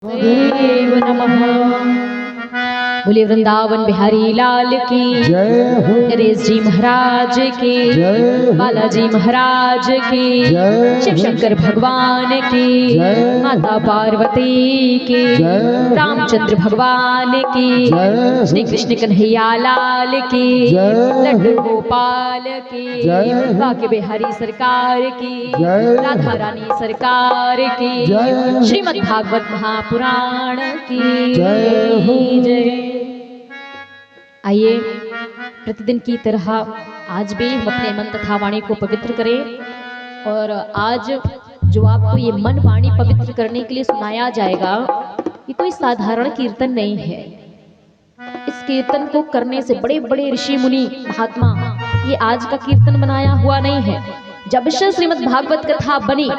देव नमः। बोले वृंदावन बिहारी लाल की जय हो। नरेश जी महाराज की जय हो। बालाजी महाराज की जय शिव हो। शंकर भगवान की जय। माता पार्वती की जय। रामचंद्र भगवान की जय। श्री कृष्ण कन्हैया लाल की जय। लड्डू गोपाल की जय। बाके बिहारी सरकार की जय। राधा रानी सरकार की जय। श्रीमद् भागवत महापुराण की जय हो। जय। आइए प्रतिदिन की तरह आज भी हम अपने मन तथा वाणी को पवित्र करें। और आज जो आपको ये मन वाणी पवित्र करने के लिए सुनाया जाएगा, ये कोई साधारण कीर्तन नहीं है। इस कीर्तन को करने से बड़े बड़े ऋषि मुनि महात्मा ये आज का कीर्तन बनाया हुआ नहीं है। जब से श्रीमद् भागवत कथा बनी,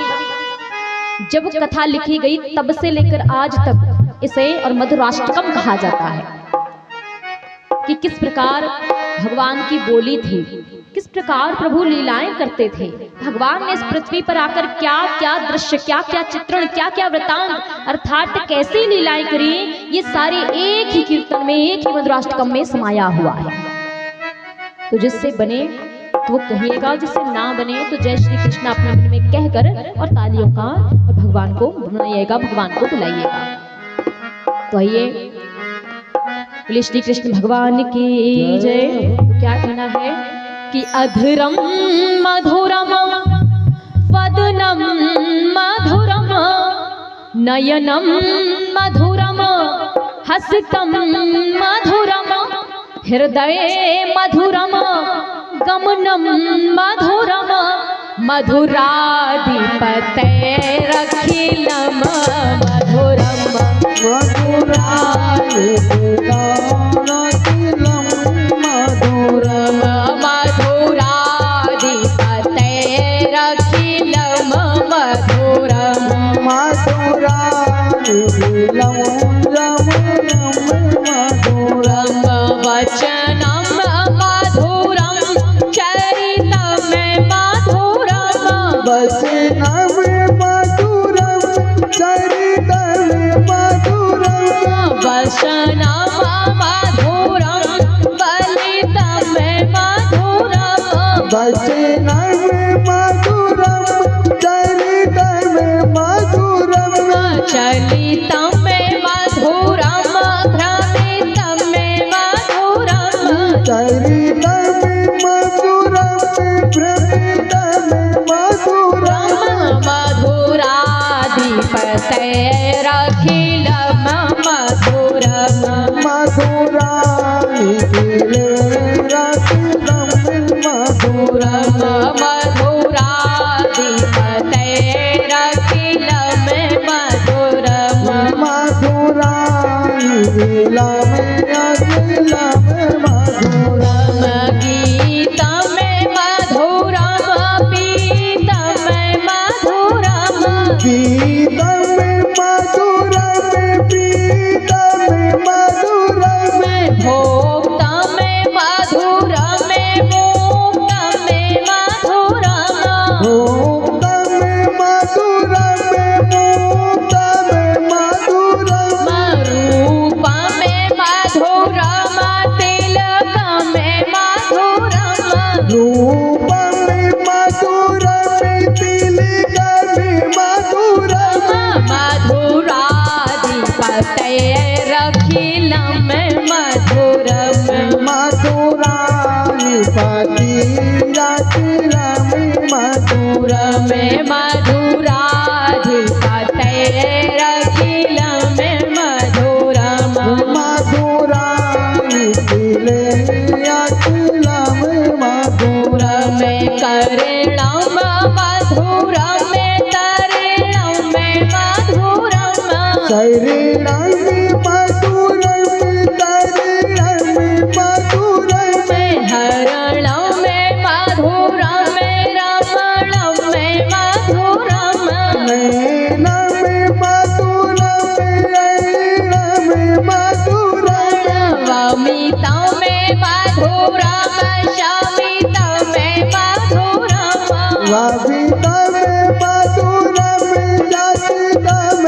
जब कथा लिखी गई, तब से लेकर आज तक इसे और मधुराष्टकम कहा जाता है कि किस प्रकार भगवान की बोली थी, किस प्रकार प्रभु लीलाएं करते थे। भगवान ने इस पृथ्वी पर आकर क्या क्या दृश्य, क्या क्या चित्रण, क्या क्या वृतांत अर्थात कैसी लीलाएं करी, ये सारे एक ही कीर्तन में, एक ही मधुराष्टकम में समाया हुआ है। तो जिससे बने तो वो कहिएगा, जिससे ना बने तो जय श्री कृष्ण अपने मन में कहकर और तालियों का और भगवान को मनाइएगा, भगवान को बुलाइएगा। तो आइए बोले श्री कृष्ण भगवान की जय। तो क्या कहना है कि अधरम मधुरम वदनम मधुरम नयनम मधुरम हसितम मधुरम हृदय मधुरम गमनम मधुरम मधुराधिपतैरखिलम मधुरम मधुराधिपतैरखिलम मधुरम वचनम मधुरम चरितम मधुरम वचनम मधुरम चरितम मधुरम वचनम मधुरम बलितम मधुरम वचनम मधुरम चरितम मधुरम चलितम मधुरम भ्रमितम मधुरम चरितम मधुरम भ्रमितम मधुरम मधुराधिपतैरखिलम मधुरम मधुराधिपतैरखिलम मधुरम मधुराधिपतैरखिलम मधुरम मधुराधिपतैरखिलम मधुरम गीतम मधुरम पीतम मधुरम गीतम मधुरम प्रीतम मधुरम भोक्तम मधुरम मोक्तम मधुरम भोक्तम मधुरम मोक्तम मधुरम रूपम मधुरम तिलकम मधुरम रूपम मधुरम तिलकम मधुरम मधुराधिपतैरखिलम मधुरम मधुराधिपतैरखिलम मधुरम मधुराधिपतैरखिलम मधुरम मधुराधिपतैरखिलम मधुरम करणम मधुरम तरणम मधुरम शरीरम मधुरम तरणम मधुरम हरणम मधुरम रमणम मधुरम नयनम मधुरम नयनम मधुरम वमितम मधुरम शमितम मधुरम वमितम मधुरम जसितम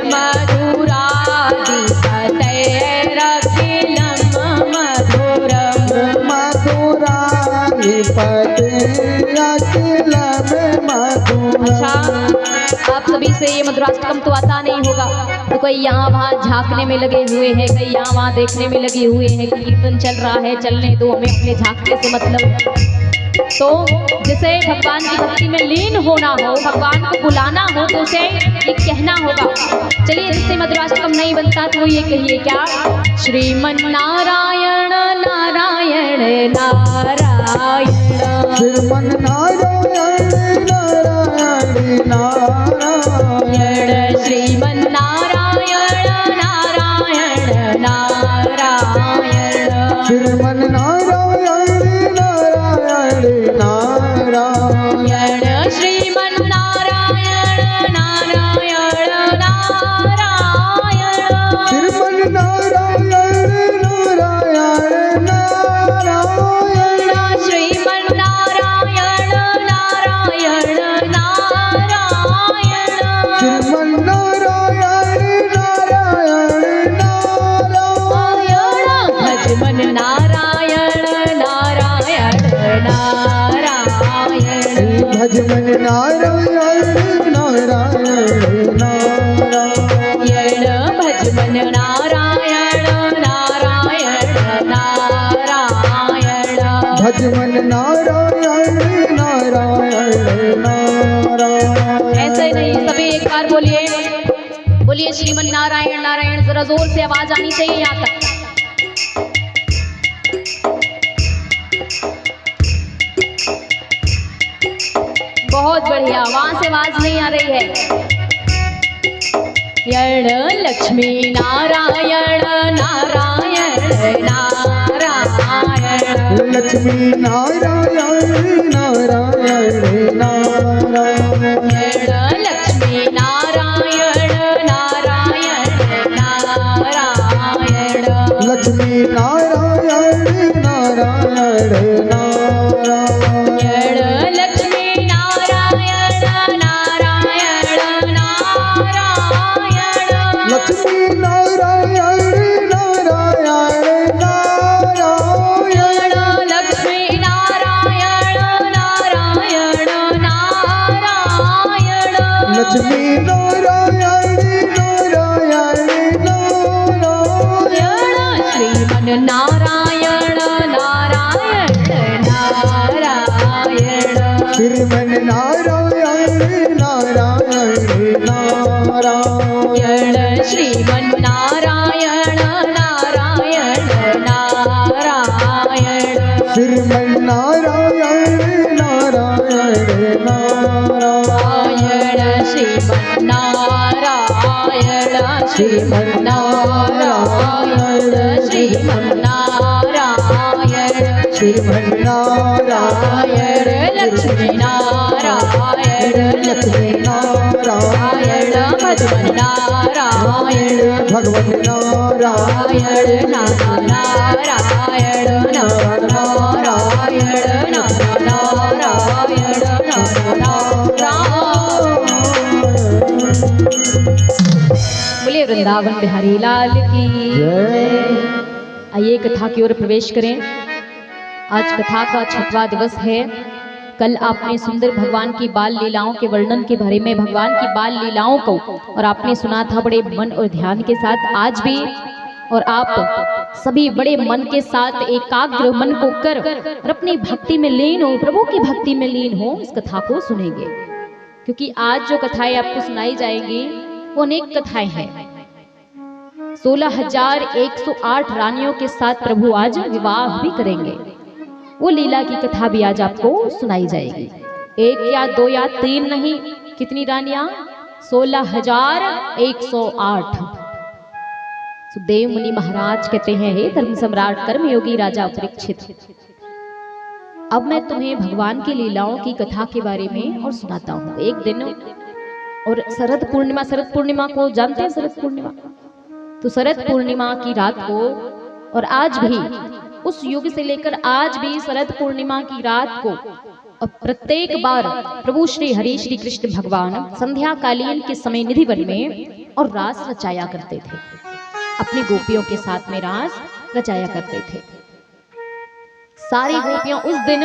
मधुरम अच्छा, आप सभी से ये मधुराष्टकम तो आता नहीं होगा, तो कोई यहाँ वहाँ झांकने में लगे हुए हैं, कई यहाँ वहाँ देखने में लगे हुए हैं कि कीर्तन चल रहा है, चलने दो, हमें अपने झांकने से मतलब। तो जिसे भगवान की भक्ति में लीन होना हो, भगवान को बुलाना हो, तो उसे ये कहना होगा। चलिए, जिससे मधुराष्टकम नहीं बनता तो ये कहिए क्या, श्रीमन नारायण नारायण नारायण, श्रीमन नारायण नारायण नारायण, श्रीमन नारायण नारायण नारायण, श्रीमन नारायण नारायण नारायण, श्रीमन नारायण नारायण नारायण, श्रीमन नारायण नारायण नारायण, श्रीमन नारायण नारायण नारायण, श्रीमन नारायण नारायण नारायण, भजमन नारायण नारायण नारायण, भजमन नारायण नारायण नारायण, भजमन नारायण नारायण नारायण, भजमन नारायण नारायण नारायण। ऐसे नहीं, सभी एक बार बोलिए, बोलिए श्रीमन नारायण नारायण, जरा जोर से आवाज आनी चाहिए यहाँ तक। बहुत बढ़िया, वहां से आवाज नहीं आ रही है। यण लक्ष्मी नारायण नारायण नारायण, लक्ष्मी नारायण नारायण नारायण, यण लक्ष्मी नारायण नारायण नारायण, लक्ष्मी नारायण नारायण नारायण, यण लक्ष्मी नारायण नारायण नारायण, लक्ष्मी नारायण नारायण नारायण, लक्ष्मी नारायण नारायण नारायण, लक्ष्मी नारायण नारायण नारायण, श्रीमन नारायण नारायण नारायण, श्रीमन नारायण नारायण नारायण, श्रीमन नारायण नारायण नारायण, श्रीमन नारायण नारायण नारायण, श्रीमन नारायण श्रीमन नारायण श्रीमन नारायण, श्रीमन नारायण, लक्ष्मी नारायण लक्ष्मी नारायण, भगवन नारायण भगवन नारायण, नारायण नारायण नारायण नारायण बोलिए वृंदावन बिहारी लाल की जय। आइए कथा की ओर प्रवेश करें। आज कथा का 6वां दिवस है। कल आपने सुंदर भगवान की बाल लीलाओं के वर्णन के बारे में, भगवान की बाल लीलाओं को, और आपने सुना था बड़े मन और ध्यान के साथ। आज भी और आप सभी बड़े मन के साथ एकाग्र मन को कर और अपनी भक्ति में लीन हो, प्रभु की भक्ति में लीन हो, इस कथा को सुनेंगे। क्योंकि आज जो कथाएं आपको सुनाई जाएंगी वो अनेक कथाएं हैं। 16,108 रानियों के साथ प्रभु आज विवाह भी करेंगे। वो लीला की कथा भी आज आपको सुनाई जाएगी। 1 या 2 या 3 नहीं, कितनी रानियां? 16,108। सुखदेव मुनि महाराज कहते हैं, हे धर्म सम्राट कर्मयोगी राजा परीक्षित, अब मैं तुम्हें भगवान की लीलाओं की कथा के बारे में और सुनाता हूँ। एक दिन और शरद पूर्णिमा को जानते हैं? शरद पूर्णिमा, तो शरद पूर्णिमा की रात को, और आज भी उस युग से लेकर आज भी शरद पूर्णिमा की रात को और प्रत्येक बार प्रभु श्री हरि श्री कृष्ण भगवान संध्या कालीन के समय निधिवन में और रास रचाया करते थे, अपनी गोपियों के साथ में रास रचाया करते थे। सारी गोपियां उस दिन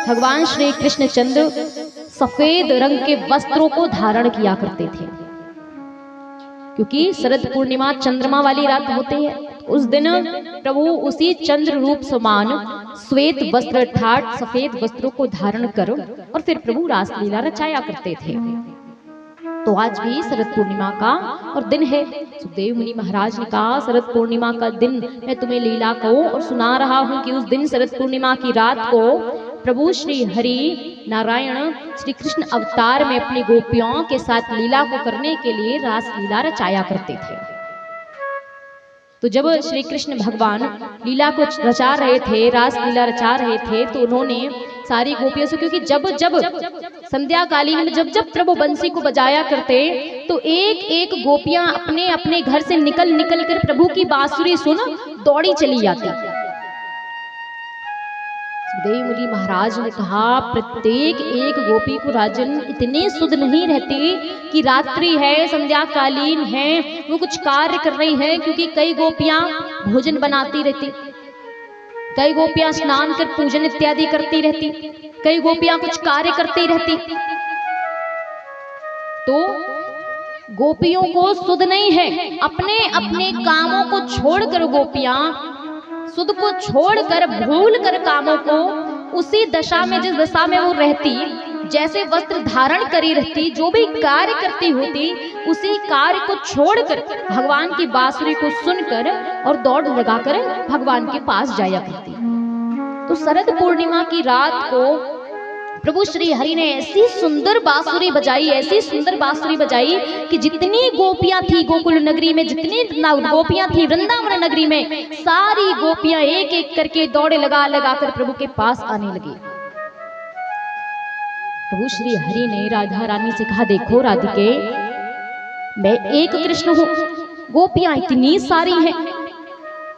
भगवान श्री कृष्ण चंद्र सफेद रंग के वस्त्रों को धारण किया करते थे, क्योंकि शरद पूर्णिमा चंद्रमा वाली रात होती है। उस दिन प्रभु उसी चंद्र रूप समान श्वेत वस्त्र ठाट सफेद वस्त्रों को धारण कर और फिर प्रभु रासलीला रचाया करते थे। तो आज भी शरद पूर्णिमा का और दिन है। सुखदेव मुनि महाराज ने कहा शरद पूर्णिमा का दिन मैं तुम्हें लीला को और सुना रहा हूं कि उस दिन शरद पूर्णिमा की रात को प्रभु श्री हरि नारायण श्री कृष्ण अवतार में अपनी गोपियों के साथ लीला को करने के लिए रास लीला रचाया करते थे। तो जब श्री कृष्ण भगवान लीला को रचा रहे थे, रास लीला रचा रहे थे, तो उन्होंने सारी गोपियों से, क्योंकि जब जब संध्या कालीन में जब जब प्रभु बंसी को बजाया करते तो एक एक गोपियां अपने अपने घर से निकल निकल कर प्रभु की बांसुरी सुन दौड़ी चली जाती। सुखदेव मुनि महाराज ने कहा प्रत्येक एक गोपी को राजन इतनी सुध नहीं रहती कि रात्रि है, संध्या कालीन है, वो कुछ कार्य कर रही है, क्योंकि कई गोपियां भोजन बनाती रहती, कई गोपियां स्नान कर पूजन इत्यादि करती रहती, कई गोपियां कुछ कार्य करती रहती। तो गोपियों को सुध नहीं है, अपने अपने कामों को छोड़कर गोपियां सुध को छोड़कर भूल कर कामों को उसी दशा में, जिस दशा में वो रहती, जैसे वस्त्र धारण करी रहती, जो भी कार्य करती होती, उसी कार्य को छोड़कर भगवान की बांसुरी को सुनकर और दौड़ लगाकर भगवान के पास जाया करती। तो शरद पूर्णिमा की रात को प्रभु श्री हरि ने ऐसी सुंदर बांसुरी बजाई, ऐसी सुंदर बांसुरी बजाई कि जितनी गोपियां थी गोकुल नगरी में, जितनी गोपियां थी वृंदावन नगरी में, सारी गोपियां एक एक करके दौड़े लगा लगा कर प्रभु के पास आने लगी। प्रभु श्री हरि ने राधा रानी से कहा देखो राधिके, मैं एक कृष्ण हूं, गोपियां इतनी सारी हैं,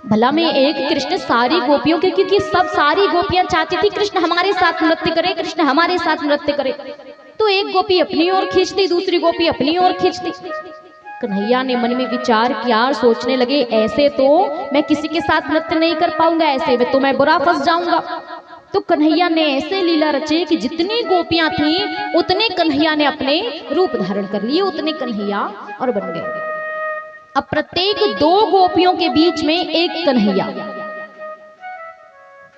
भला मैं एक कृष्ण सारी गोपियों के, क्योंकि सब सारी गोपियां चाहती थी कृष्ण हमारे साथ नृत्य करे, कृष्ण हमारे साथ नृत्य करे। तो एक गोपी अपनी ओर खींचती, दूसरी गोपी अपनी ओर खींचती। कन्हैया ने मन में विचार किया और सोचने लगे ऐसे तो मैं किसी के साथ नृत्य नहीं कर पाऊंगा, ऐसे में तो मैं बुरा फंस जाऊंगा। तो कन्हैया ने ऐसे लीला रची कि जितनी गोपियां थी उतने कन्हैया ने अपने रूप धारण कर लिए, उतने कन्हैया और बन गए। अब प्रत्येक दो गोपियों के बीच में एक कन्हैया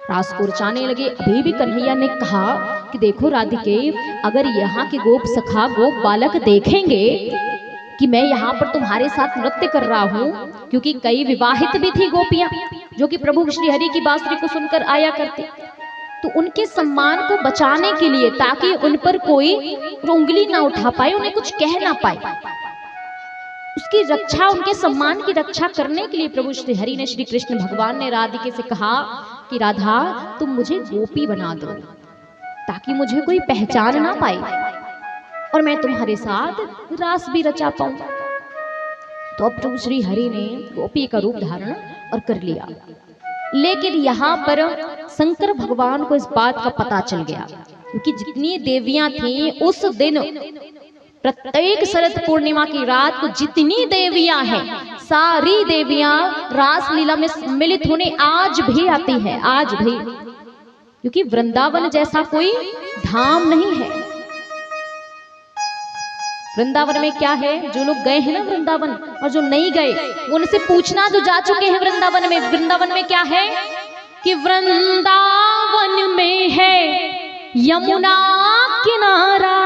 रास को रचाने लगे। अभी भी कन्हैया ने कहा कि देखो राधिके, अगर यहाँ के गोप सखा गोप बालक देखेंगे कि मैं यहाँ पर तुम्हारे साथ नृत्य कर रहा हूँ, क्योंकि कई विवाहित भी थी गोपियां जो कि प्रभु श्री हरि की बांसुरी को सुनकर आया करती, तो उनके सम्मान को बचाने के लिए, ताकि उन पर कोई उंगली ना उठा पाए, उन्हें कुछ कह ना पाए, उसकी रक्षा, उनके सम्मान की रक्षा करने के लिए प्रभु श्री हरि ने, श्री कृष्ण भगवान ने राधिके से कहा कि राधा तुम मुझे गोपी बना दो, ताकि मुझे कोई पहचान ना पाए और मैं तुम्हारे साथ रास भी रचा पाऊं। तो अब प्रभु श्री हरि ने गोपी का रूप धारण और कर लिया। लेकिन यहाँ पर शंकर भगवान को इस बात का पता चल गया, क्योंकि जितनी देवियां थी उस दिन, प्रत्येक शरद पूर्णिमा की रात को जितनी देवियां हैं, सारी देवियां रासलीला में सम्मिलित होने आज भी आती है, आज भी, क्योंकि वृंदावन जैसा कोई धाम नहीं है। वृंदावन में क्या है, जो लोग गए हैं ना वृंदावन और जो नहीं गए उनसे पूछना, जो जा चुके हैं वृंदावन में, वृंदावन में क्या है कि वृंदावन में है यमुना किनारा,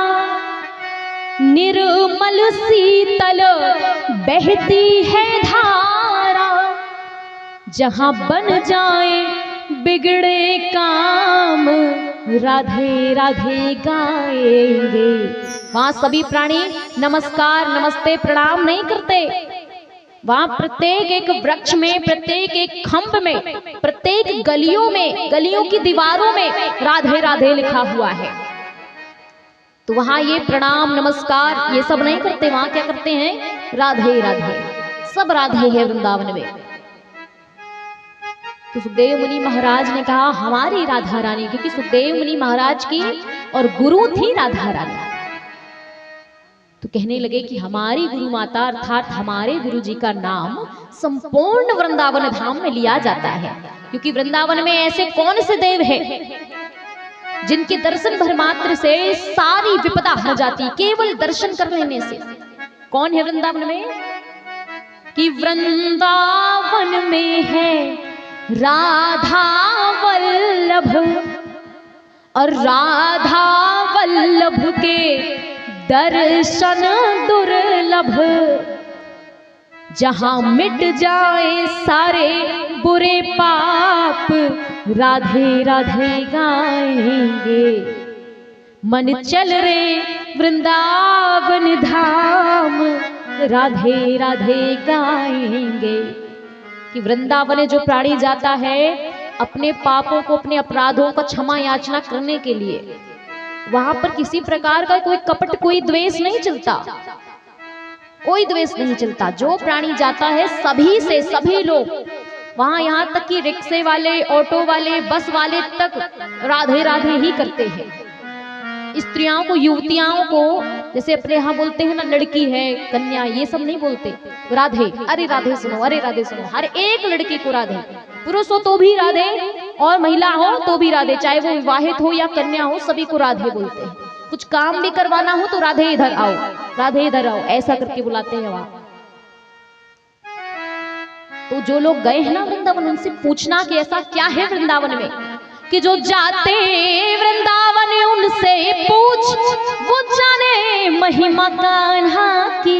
निर्मल शीतल बहती है धारा, जहां बन जाए बिगड़े काम राधे राधे गाएंगे। वहां सभी प्राणी नमस्कार नमस्ते प्रणाम नहीं करते, वहां प्रत्येक एक वृक्ष में, प्रत्येक एक खंभ में, प्रत्येक गलियों में, गलियों की दीवारों में राधे राधे लिखा हुआ है। तो वहां ये प्रणाम नमस्कार ये सब नहीं करते, वहां क्या करते हैं, राधे राधे, सब राधे है वृंदावन में। तो सुखदेव मुनि महाराज ने कहा हमारी राधा रानी, क्योंकि सुखदेव मुनि महाराज की और गुरु थी राधा रानी, तो कहने लगे कि हमारी गुरु माता अर्थात हमारे गुरु जी का नाम संपूर्ण वृंदावन धाम में लिया जाता है, क्योंकि वृंदावन में ऐसे कौन से देव है जिनके दर्शन भर मात्र से सारी विपदा हट जाती, केवल दर्शन कर लेने से। कौन है वृंदावन में? कि वृंदावन में है राधा वल्लभ, और राधा वल्लभ के दर्शन दुर्लभ, जहां मिट जाए सारे बुरे पाप, राधे राधे गाएंगे, मन चल रे वृंदावन धाम, राधे राधे गाएंगे। कि वृंदावन जो प्राणी जाता है अपने पापों को, अपने अपराधों का क्षमा याचना करने के लिए, वहां पर किसी प्रकार का कोई कपट, कोई द्वेष नहीं चलता, कोई द्वेष नहीं चलता। जो प्राणी जाता है सभी से सभी लोग वहां, यहां तक कि रिक्शे वाले, ऑटो वाले, बस वाले तक राधे राधे ही करते हैं। स्त्रियों को, युवतियों को, जैसे अपने यहाँ बोलते हैं ना लड़की है, कन्या, ये सब नहीं बोलते, राधे, अरे राधे सुनो, अरे राधे सुनो। हर एक लड़की को राधे, पुरुष हो तो भी राधे और महिला हो तो भी राधे, चाहे वो विवाहित हो या कन्या हो, सभी को राधे बोलते हैं। कुछ काम भी करवाना हो तो राधे इधर आओ, राधे इधर आओ, ऐसा करके बुलाते हैं वहां। तो जो लोग गए हैं ना वृंदावन, उनसे पूछना कि ऐसा क्या है वृंदावन में कि जो जाते वृंदावन उनसे पूछ, वो जाने महिमा कान्हा की।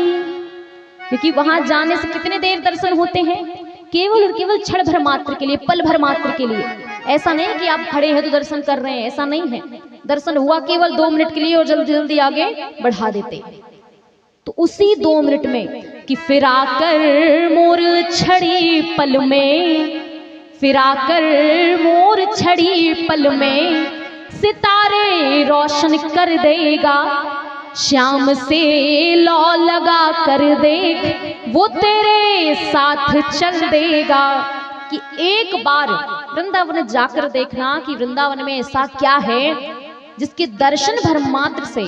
क्योंकि वहां जाने से कितने देर दर्शन होते हैं? केवल और केवल क्षण भर मात्र के लिए, पल भर मात्र के लिए। ऐसा नहीं कि आप खड़े हैं तो दर्शन कर रहे हैं, ऐसा नहीं है। दर्शन हुआ केवल 2 मिनट के लिए और जल्दी जल्दी आगे बढ़ा देते। तो उसी 2 मिनट में कि फिरा कर मोर छड़ी पल में, फिरा कर मोर छड़ी पल में, सितारे रोशन कर देगा, श्याम से लौ लगा कर देख, वो तेरे साथ चल देगा। कि एक बार वृंदावन जाकर देखना कि वृंदावन में ऐसा क्या है जिसके दर्शन भर मात्र से,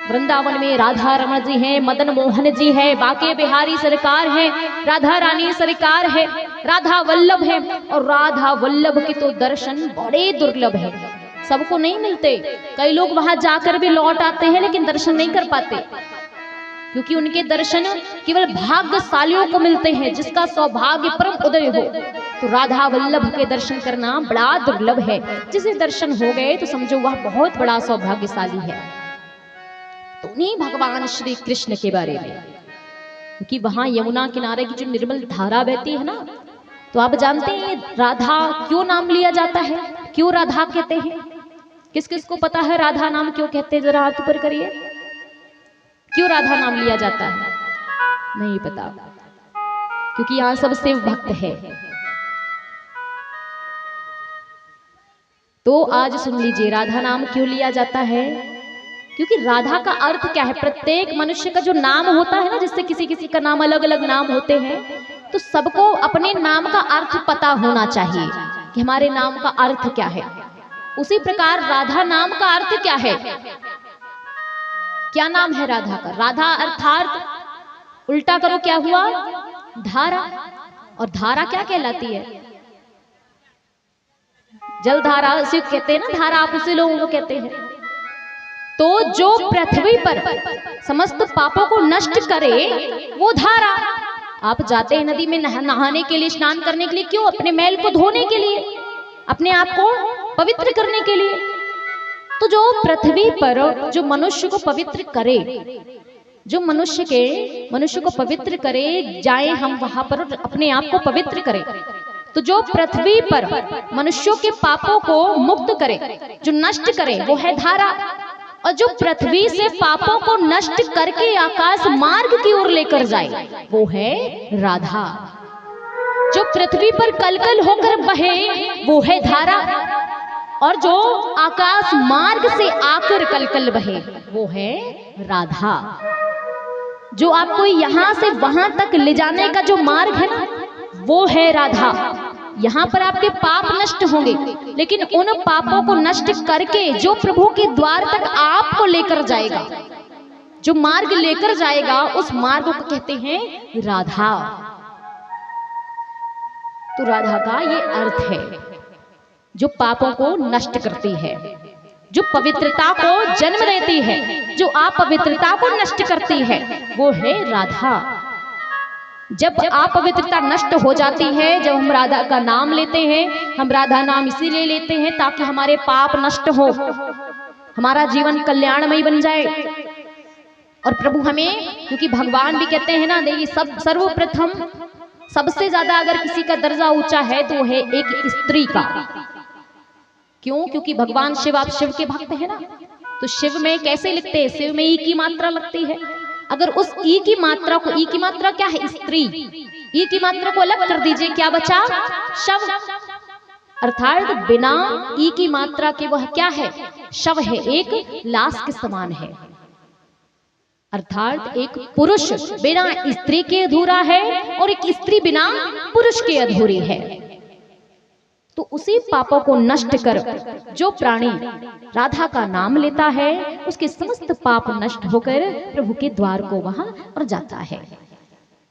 वृंदावन में राधा रमण जी हैं, मदन मोहन जी है, बाके बिहारी सरकार है, राधा रानी सरकार है, राधा वल्लभ है। और राधा वल्लभ के तो दर्शन बड़े दुर्लभ है, सबको नहीं मिलते। कई लोग वहां जाकर भी लौट आते हैं लेकिन दर्शन नहीं कर पाते, क्योंकि उनके दर्शन केवल भाग्यशालियों को मिलते हैं, जिसका सौभाग्य परम उदय हो। तो राधा वल्लभ के दर्शन करना बड़ा दुर्लभ है। जिसे दर्शन हो गए तो समझो वह बहुत बड़ा सौभाग्यशाली है। तो नहीं भगवान श्री कृष्ण के बारे में, क्योंकि वहां यमुना किनारे की जो निर्मल धारा बहती है ना, तो आप जानते हैं राधा क्यों नाम लिया जाता है, क्यों राधा कहते हैं? किस किस को पता है राधा नाम क्यों कहते हैं? जरा हाथ ऊपर करिए। क्यों राधा नाम लिया जाता है? नहीं पता, क्योंकि यहाँ सब शिव भक्त है। तो आज सुन लीजिए राधा नाम क्यों लिया जाता है। क्योंकि राधा का अर्थ क्या है? प्रत्येक मनुष्य का जो नाम होता है ना, जिससे किसी किसी का नाम अलग अलग नाम होते हैं, तो सबको अपने नाम का अर्थ पता होना चाहिए कि हमारे नाम का अर्थ क्या है। उसी प्रकार राधा नाम का अर्थ क्या है? क्या नाम है राधा का? राधा अर्थात उल्टा करो क्या हुआ? धारा। और धारा क्या कहलाती है? जल धारा उसे कहते हैं ना, धारा आप उसे लोगों को कहते हैं। तो जो पृथ्वी पर समस्त पापों को नष्ट करे वो धारा। आप जाते हैं नदी में नहाने के लिए, स्नान करने के लिए, क्यों? अपने मैल को धोने के लिए, अपने आप को पवित्र करने के लिए। तो जो पृथ्वी पर जो मनुष्य को पवित्र करे, जो मनुष्य को पवित्र करे, जाए हम वहां पर अपने आप को पवित्र करें। तो जो पृथ्वी पर मनुष्यों के पापों को मुक्त करे, जो नष्ट करे, वो है धारा। और जो पृथ्वी से पापों को नष्ट करके आकाश मार्ग की ओर लेकर जाए, वो है राधा। जो पृथ्वी पर कलकल होकर बहे, वो है धारा। और जो आकाश मार्ग से आकर कलकल बहे, वो है राधा। जो आपको यहां से वहां तक ले जाने का जो मार्ग है ना, वो है राधा। यहाँ पर आपके पाप नष्ट होंगे, लेकिन उन पापों को नष्ट करके जो प्रभु के द्वार तक आपको लेकर जाएगा, जो मार्ग लेकर जाएगा उस मार्ग को कहते हैं राधा। तो राधा का ये अर्थ है, जो पापों को नष्ट करती है, जो पवित्रता को जन्म देती है, जो अपवित्रता को नष्ट करती है, वो है राधा। जब अपवित्रता नष्ट हो जाती है, जब हम राधा का नाम लेते हैं, हम राधा नाम इसीलिए लेते हैं ताकि हमारे पाप नष्ट हो, हमारा जीवन कल्याणमय बन जाए। और प्रभु हमें, क्योंकि भगवान भी कहते हैं ना, देखिए सब सर्वप्रथम सबसे ज्यादा अगर किसी का दर्जा ऊंचा है तो है एक स्त्री का। क्यों? क्योंकि भगवान शिव, आप शिव के भक्त हैं ना, तो शिव में कैसे लिखते हैं? शिव में ई की मात्रा लगती है। अगर उस ई की मात्रा को, ई की मात्रा क्या है? स्त्री। ई की मात्रा को अलग कर दीजिए, क्या बचा? शव। अर्थात बिना ई की मात्रा के वह क्या है? शव है, एक लाश के समान है। अर्थात एक पुरुष बिना स्त्री के अधूरा है और एक स्त्री बिना पुरुष के अधूरी है। तो उसी पापों को नष्ट कर जो प्राणी राधा का नाम लेता है, उसके समस्त पाप नष्ट होकर प्रभु के द्वार को वहां पर जाता है।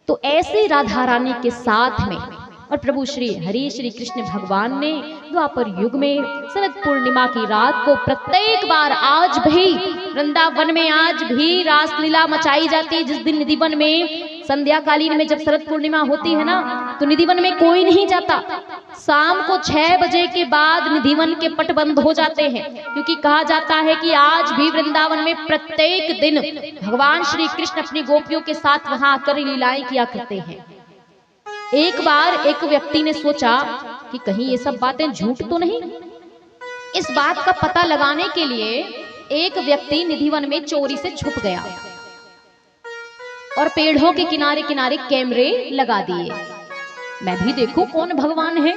तो ऐसी राधा रानी के साथ में और प्रभु श्री हरि श्री कृष्ण भगवान ने द्वापर युग में शरद पूर्णिमा की रात को प्रत्येक बार, आज भी वृंदावन में आज भी रासलीला मचाई जाती है। जिस दिन निधिवन में संध्या कालीन में जब शरद पूर्णिमा होती है ना, तो निधिवन में कोई नहीं जाता। शाम को 6 बजे के बाद निधिवन के पट बंद हो जाते हैं, क्योंकि कहा जाता है कि आज भी वृंदावन में प्रत्येक दिन भगवान श्री कृष्ण अपनी गोपियों के साथ वहां आकर लीलाएं किया करते हैं। एक बार एक व्यक्ति ने सोचा कि कहीं ये सब बातें झूठ तो नहीं। इस बात का पता लगाने के लिए एक व्यक्ति निधिवन में चोरी से छुप गया और पेड़ों के किनारे किनारे कैमरे लगा दिए। मैं भी देखूं कौन भगवान है।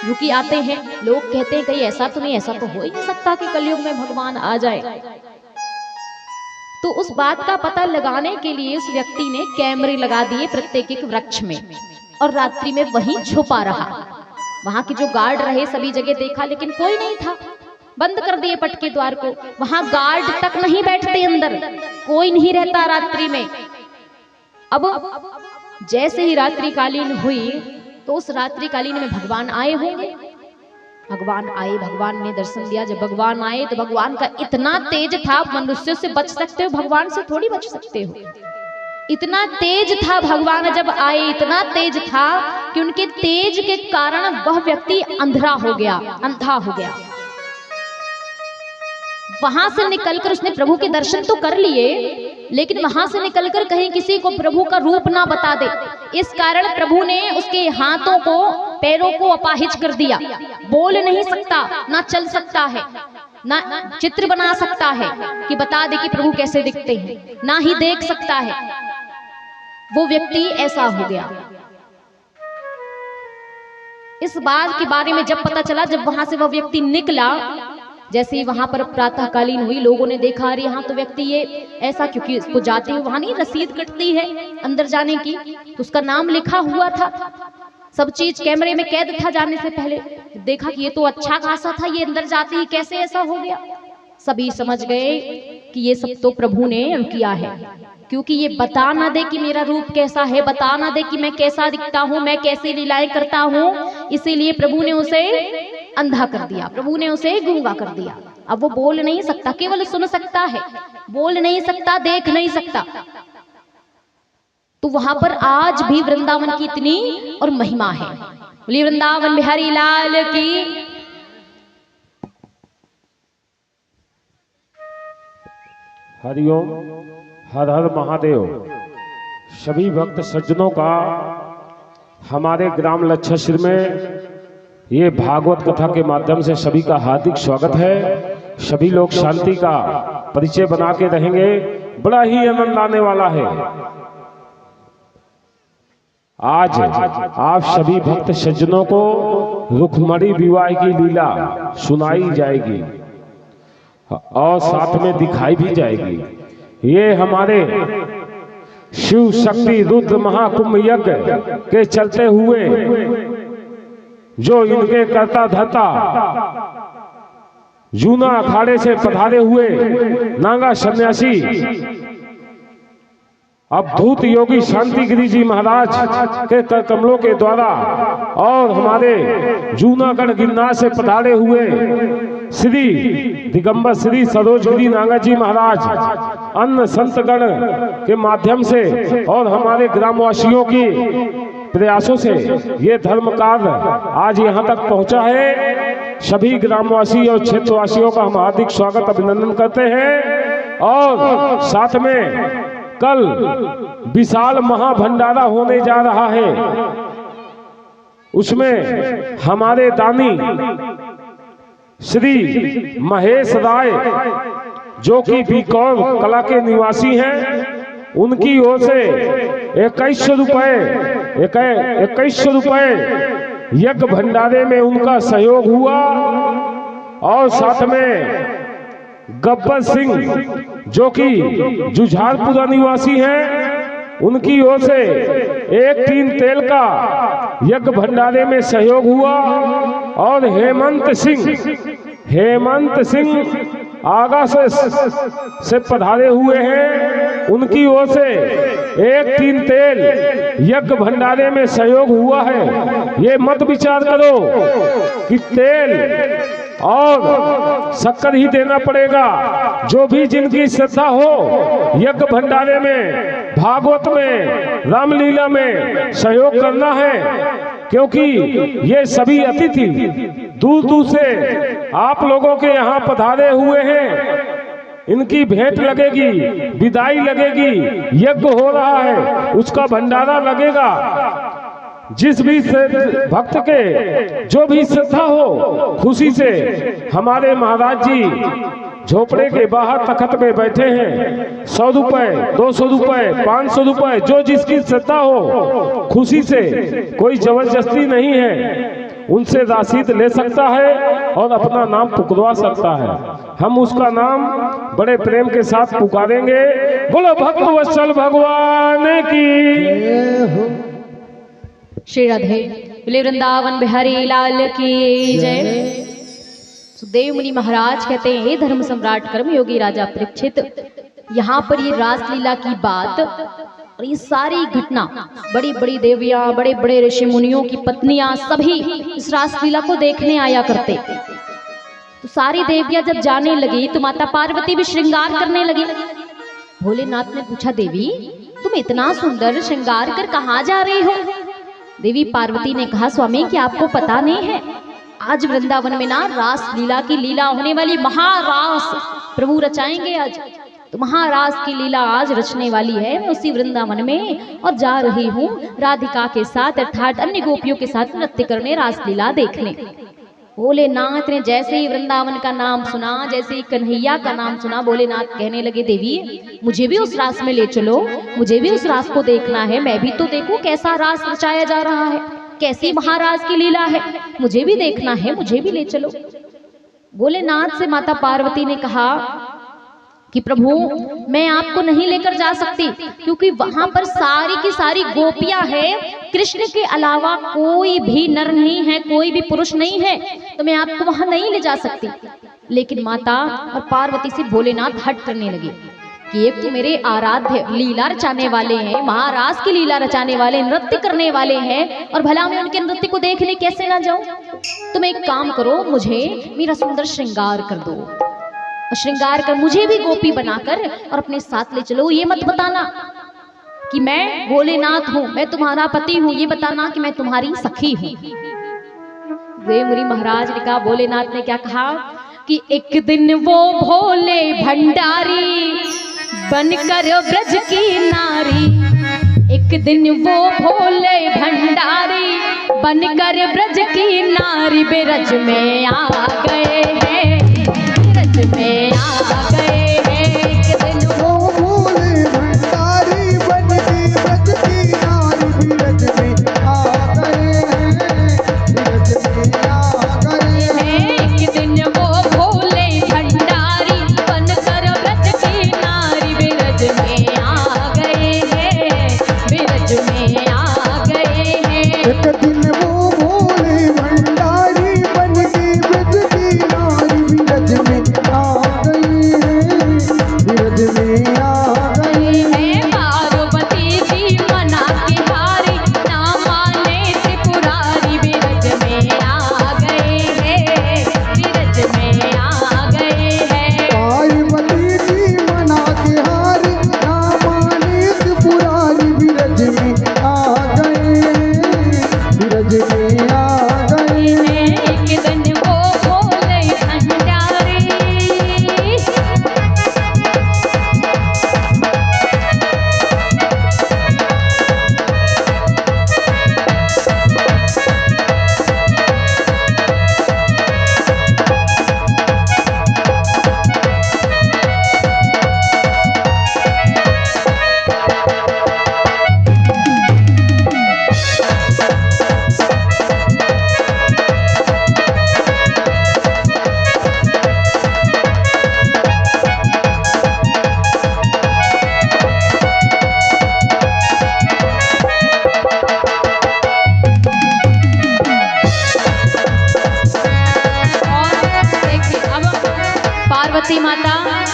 जो कि आते हैं, लोग कहते हैं कहीं ऐसा तो नहीं, ऐसा तो हो ही नहीं सकता कि कलयुग में भगवान आ जाए। तो उस बात का पता लगाने के लिए उस व्यक्ति ने कैमरे लगा दिए प्रत्येक एक वृक्ष में, और रात्रि में वहीं छुपा रहा। वहां के जो गार्ड रहे सभी जगह देखा, लेकिन कोई नहीं था। बंद कर दिए पट के द्वार को। वहां गार्ड तक नहीं बैठते, अंदर कोई नहीं रहता रात्रि में। अब जैसे ही रात्रि कालीन हुई, तो उस रात्रि कालीन में भगवान आए होंगे। भगवान आए, भगवान ने दर्शन दिया। जब भगवान आए तो भगवान का इतना तेज था, मनुष्य से बच सकते हो, भगवान से थोड़ी बच सकते हो। इतना तेज था भगवान जब आए, इतना तेज था कि उनके तेज के कारण वह व्यक्ति अंधा हो गया। वहां से निकलकर उसने प्रभु के दर्शन तो कर लिए, लेकिन वहां से निकलकर कहीं किसी को प्रभु का रूप ना बता दे, इस कारण प्रभु ने उसके हाथों को पैरों को अपाहिज कर दिया। बोल नहीं सकता, ना चल सकता है, ना चित्र बना सकता है कि बता दे कि प्रभु कैसे दिखते हैं, ना ही देख सकता है। वो व्यक्ति ऐसा हो गया। इस बात के बारे में जब पता चला, जब वहां से वह व्यक्ति निकला, जैसे ही वहां पर प्रातःकालीन हुई, लोगों ने देखा अरे यहाँ तो व्यक्ति ये ऐसा, क्योंकि उसको जाते हुए वहां नहीं रसीद कटती है अंदर जाने की, तो उसका नाम लिखा हुआ था, सब चीज कैमरे में कैद था जाने से पहले। देखा कि ये तो अच्छा खासा था, ये अंदर जाते ही कैसे ऐसा हो गया। सभी समझ गए कि ये सब तो प्रभु ने किया है, क्योंकि ये बता ना दे कि मेरा रूप कैसा है, बता ना दे कि मैं कैसा दिखता हूँ, मैं कैसी लीलाएं करता हूँ, इसीलिए प्रभु ने उसे अंधा कर दिया, प्रभु ने उसे गूंगा कर दिया। अब वो बोल नहीं सकता, केवल सुन सकता है, बोल नहीं सकता, देख नहीं सकता। तो वहां पर आज भी वृंदावन की इतनी और महिमा है। बोलिए वृंदावन बिहारी लाल की। हरिओम, हर हर महादेव। सभी भक्त सज्जनों का हमारे ग्राम लच्छाश्री में ये भागवत कथा के माध्यम से सभी का हार्दिक स्वागत है। सभी लोग शांति का परिचय बना के रहेंगे, बड़ा ही आनंद आने वाला है। आज आप सभी भक्त सज्जनों को रुक्मणी विवाह की लीला सुनाई जाएगी और साथ में दिखाई भी जाएगी। ये हमारे शिव शक्ति रुद्र महाकुंभ यज्ञ के चलते हुए जो इनके कर्ता धर्ता जूना अखाड़े से पधारे हुए नागा सन्यासी अवधूत योगी शांतिगिरी जी महाराज के कर कमलों के द्वारा और हमारे जूनागढ़ गिरनार से पधारे हुए श्री दिगंबर श्री सरोजगिरी नागा जी महाराज अन्य संतगण के माध्यम से और हमारे ग्रामवासियों की प्रयासों से ये धर्म कार्य आज यहाँ तक पहुँचा है। सभी ग्रामवासी और क्षेत्रवासियों का हम हार्दिक स्वागत अभिनंदन करते हैं। और साथ में कल विशाल महाभंडारा होने जा रहा है, उसमें हमारे दानी श्री महेश राय जो कि बीकौर कला के निवासी हैं, उनकी ओर से 2100 रुपए यज्ञ भंडारे में उनका सहयोग हुआ। और साथ में गब्बर सिंह जो कि जुझारपुरा निवासी हैं, उनकी ओर से 1 टीन तेल का यज्ञ भंडारे में सहयोग हुआ। और हेमंत सिंह आगा से पधारे हुए हैं, उनकी ओर से 1 टीन तेल यज्ञ भंडारे में सहयोग हुआ है। ये मत विचार करो कि तेल और शक्कर ही देना पड़ेगा। जो भी जिनकी श्रद्धा हो यज्ञ भंडारे में, भागवत में, रामलीला में सहयोग करना है, क्योंकि ये सभी अतिथि दूर दूर से आप लोगों के यहाँ पधारे हुए हैं। इनकी भेंट लगेगी, विदाई लगेगी, यज्ञ हो रहा है, उसका भंडारा लगेगा। जिस भी भक्त के जो भी श्रद्धा हो, खुशी से हमारे महाराज जी झोपड़े के बाहर तखत में बैठे हैं। 100 रुपए, 200 रुपए, 500 रुपए, जो जिसकी श्रद्धा हो, खुशी से, कोई जबरदस्ती नहीं है, उनसे रसीद ले सकता है और अपना नाम पुकारवा सकता है। हम उसका नाम बड़े प्रेम के साथ पुकारेंगे। बोलो भक्त वत्सल भगवान की। श्री राधे बोले वृंदावन बिहारी लाल की जय। सुखदेव मुनि महाराज कहते हैं, हे धर्म सम्राट कर्म योगी राजा परीक्षित, यहाँ पर ये रासलीला की बात और ये सारी घटना, बड़ी बड़ी देवियां, बड़े बड़े ऋषि मुनियों की पत्नियां सभी इस रासलीला को देखने आया करते। तो सारी देवियां जब जाने लगी तो माता पार्वती भी श्रृंगार करने लगी। भोलेनाथ ने पूछा, देवी तुम इतना सुंदर श्रृंगार कर कहाँ जा रही हो? देवी पार्वती ने कहा, स्वामी क्या आपको पता नहीं है, आज वृंदावन में ना रास लीला की लीला होने वाली, महारास प्रभु रचाएंगे आज। तो महारास की लीला आज रचने वाली है। मैं उसी वृंदावन में और जा रही हूँ राधिका के साथ, अर्थात अन्य गोपियों के साथ नृत्य करने, रास लीला देखने। भोलेनाथ ने जैसे ही वृंदावन का नाम सुना, जैसे ही कन्हैया का नाम सुना, भोलेनाथ कहने लगे, देवी मुझे भी उस रास में ले चलो, मुझे भी उस रास को देखना है, मैं भी तो देखूं कैसा रास रचाया जा रहा है, कैसी महाराज की लीला है, मुझे भी देखना है, मुझे भी ले चलो। भोलेनाथ से माता पार्वती ने कहा कि प्रभु मैं आपको नहीं लेकर जा सकती, क्योंकि वहां पर सारी की सारी गोपियां हैं, कृष्ण के अलावा कोई भी नर नहीं है, कोई भी पुरुष नहीं है, तो मैं आपको वहां नहीं ले जा सकती। लेकिन माता और पार्वती से भोलेनाथ हट करने लगे कि एक तो मेरे आराध्य लीला रचाने वाले हैं, महाराज की लीला रचाने वाले, नृत्य करने वाले हैं, और भला मैं उनके नृत्य को देखने कैसे ना जाऊं? तुम एक काम करो, मुझे मेरा सुंदर श्रृंगार कर दो, और श्रृंगार कर मुझे भी गोपी बनाकर और अपने साथ ले चलो। ये मत बताना कि मैं भोलेनाथ हूँ, मैं तुम्हारा पति हूँ, ये बताना कि मैं तुम्हारी सखी हूँ। वे मुनि महाराज ने कहा, भोलेनाथ ने क्या कहा कि एक दिन वो भोले भंडारी बनकर ब्रज की नारी, एक दिन वो भोले भंडारी बनकर ब्रज की नारी बिरज में आ गए हैं, बिरज में आ गए हैं। एक दिन वो भोले भंडारी बन के ब्रज की नारी बिरज में आ गए हैं, बिरज में आ गए हैं। एक दिन वो भोले भंडारी बनकर ब्रज की नारी बिरज में आ गए हैं, बिरज में आ गए हैं। एक दिन वो भोले भंडारी बन के ब्रज की नारी बिरज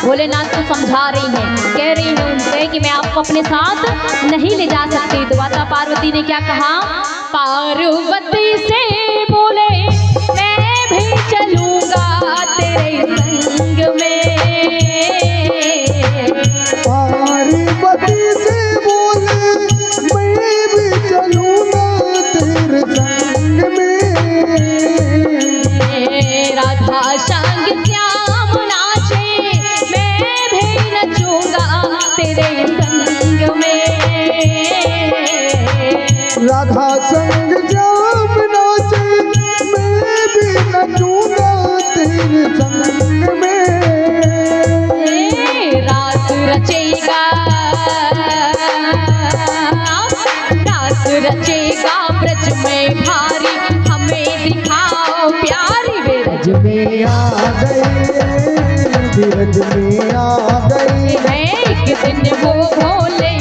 भोलेनाथ को समझा रही हैं, कह रही हैं उनसे कि मैं आपको अपने साथ नहीं ले जा सकती। तो माता पार्वती ने क्या कहा? पार्वती से बोले मैं भी चलूंगा तेरे संग में। पार्वती से बोले मैं भी चलूंगा तेरे संग में। राधा संग श्याम नाचे मैं भी नचूंगा तेरे संग में। राधा संग जाम नाचे मैं भी नचूंगा तेरे संग में। रात रचेगा, रात रचेगा ब्रज में भारी, हमें दिखाओ प्यारी। वे ब्रज में आ गए, ब्रज में आ गए। एक दिन वो भोले